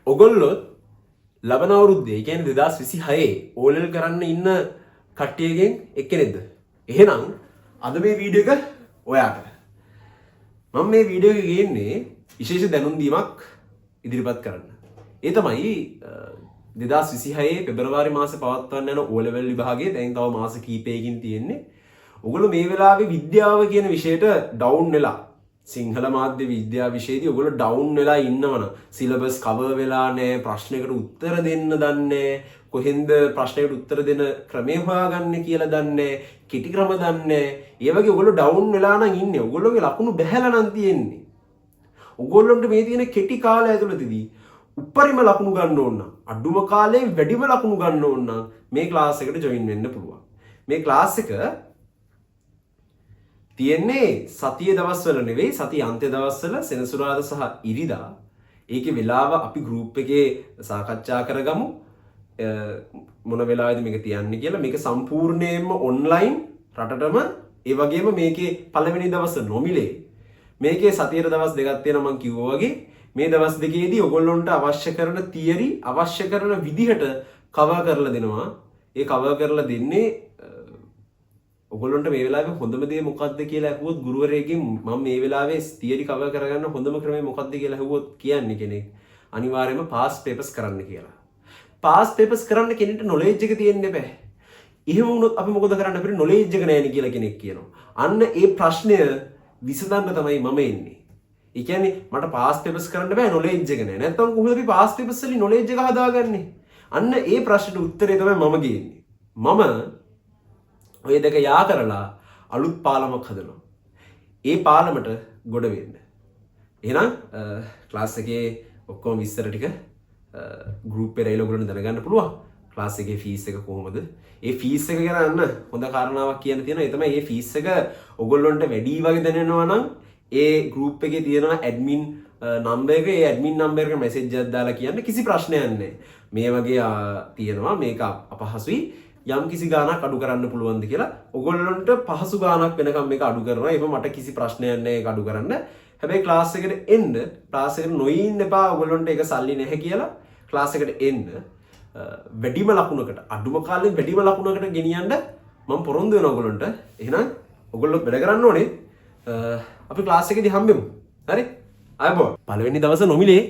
ඔගොල්ලොත් ලබන අවුරුද්දේ කියන්නේ 2026 O level කරන්න ඉන්න කට්ටියගෙන් එක්කෙනෙක්ද? එහෙනම් අද මේ වීඩියෝ එක ඔයාට. මම මේ වීඩියෝ එක ගේන්නේ විශේෂ දැනුම් දීමක් ඉදිරිපත් කරන්න. ඒ තමයි 2026 පෙබරවාරි මාසේ පවත්වන්න යන O level විභාගයේ දැන් තව මාස කිහිපයකින් තියෙන්නේ. ඔගොල්ලෝ මේ වෙලාවේ විද්‍යාව කියන විෂයට ඩවුන් වෙලා සිංහල මාධ්‍ය විද්‍යා විෂයේදී ඔයගොල්ලෝ ඩවුන් වෙලා ඉන්නවනම් සිලබස් කවර් වෙලා නැහැ ප්‍රශ්නයකට උත්තර දෙන්න දන්නේ කොහෙන්ද ප්‍රශ්නයකට උත්තර දෙන ක්‍රමය හොයාගන්නේ කියලා දන්නේ කෙටි ක්‍රම දන්නේ ඒ වගේ ඔයගොල්ලෝ ඩවුන් වෙලා නම් ඉන්නේ ඔයගොල්ලෝගේ ලකුණු බැහැලා නම් තියෙන්නේ ඔයගොල්ලොන්ට මේ තියෙන කෙටි කාලය ඇතුළතදී උපරිම ලකුණු ගන්න ඕන නම් අඩුම කාලයෙන් වැඩිම ලකුණු ගන්න ඕන නම් මේ ක්ලාස් එකට ජොයින් වෙන්න පුළුවන් මේ ක්ලාස් එක තියෙන්නේ සතිය දවස්වල නෙවෙයි සතිය අන්ත්‍ය දවස්වල සෙනසුරාදා සහ ඉරිදා ඒකේ වෙලාව අපි ගෲප් එකේ සාකච්ඡා කරගමු මොන වෙලාවෙද මේක තියන්නේ කියලා මේක සම්පූර්ණයෙන්ම ඔන්ලයින් රටටම ඒ වගේම මේකේ පළවෙනි දවස් නොමිලේ මේකේ සතියේ දවස් දෙකක් තියෙනවා මම කිව්වා වගේ මේ දවස් දෙකේදී ඔයගොල්ලන්ට අවශ්‍ය කරන තියරි අවශ්‍ය කරන විදිහට කවර් කරලා දෙනවා ඒ කවර් කරලා දෙන්නේ ඔගොල්ලන්ට මේ වෙලාවේ හොඳම දේ මොකක්ද කියලා අහුවොත් ගුරුවරයෙක්ගෙන් මම මේ වෙලාවේ තියරි කවර් කරගන්න හොඳම ක්‍රමය මොකක්ද කියලා අහුවොත් කියන්නේ කෙනෙක් අනිවාර්යයෙන්ම පාස් පේපර්ස් කරන්න කියලා. පාස් පේපර්ස් කරන්න කෙනෙක්ට නොලෙජ් එක තියෙන්න බෑ. එහෙම වුණොත් අපි මොකද කරන්න අපිට නොලෙජ් එක නැහැ නේ කියලා කෙනෙක් කියනවා. අන්න ඒ ප්‍රශ්නය විසඳන්න තමයි මම එන්නේ. ඒ කියන්නේ මට පාස් පේපර්ස් කරන්න බෑ නොලෙජ් එක නැහැ. නැත්නම් කොහොමද අපි පාස් පේපර්ස් වලින් නොලෙජ් එක හදාගන්නේ? අන්න ඒ ප්‍රශ්නෙට උත්තරේ තමයි මම ගේන්නේ. මම ඔය දෙක යා කරලා අලුත් පාලමක් හදනවා. ඒ පාලමට ගොඩ වෙන්න. එහෙනම් ක්ලාස් එකේ ඔක්කොම විස්තර ටික ගෲප් එකේ ඔයගොල්ලෝ දැනගන්න පුළුවන්. ක්ලාස් එකේ ෆීස් එක කොහොමද? ඒ ෆීස් එක ගැන අන්න හොඳ කාරණාවක් කියන්න තියෙනවා. ඒ තමයි මේ ෆීස් එක ඔයගොල්ලන්ට වැඩි වගේ දැනෙනවා නම් ඒ ගෲප් එකේ තියෙනවා ඇඩ්මින් නම්බර් එක. ඒ ඇඩ්මින් නම්බර් එකට මැසේජ් එකක් දාලා කියන්න කිසි ප්‍රශ්නයක් නැහැ. මේ වගේ තියෙනවා මේක අපහසුයි. යම් කිසි ගානක් අඩු කරන්න පුළුවන්ද කියලා ඔයගොල්ලන්ට පහසු ගානක් වෙනකම් මේක අඩු කරනවා. ඒක මට කිසි ප්‍රශ්නයක් නැහැ ඒක අඩු කරන්න. හැබැයි ක්ලාස් එකට එන්න ක්ලාස් එකට නොඉන්න එපා. ඔයගොල්ලන්ට ඒක සල්ලි නැහැ කියලා ක්ලාස් එකට එන්න වැඩිම ලකුණකට අඩුම කාලෙන් වැඩිම ලකුණකට ගෙනියන්න මම පොරොන්දු වෙනවා ඔයගොල්ලන්ට. එහෙනම් ඔයගොල්ලෝ වැඩ කරන්න ඕනේ. අපි ක්ලාස් එකේදී හම්බෙමු. හරි? ආයබෝ. පළවෙනි දවසේ නොමිලේ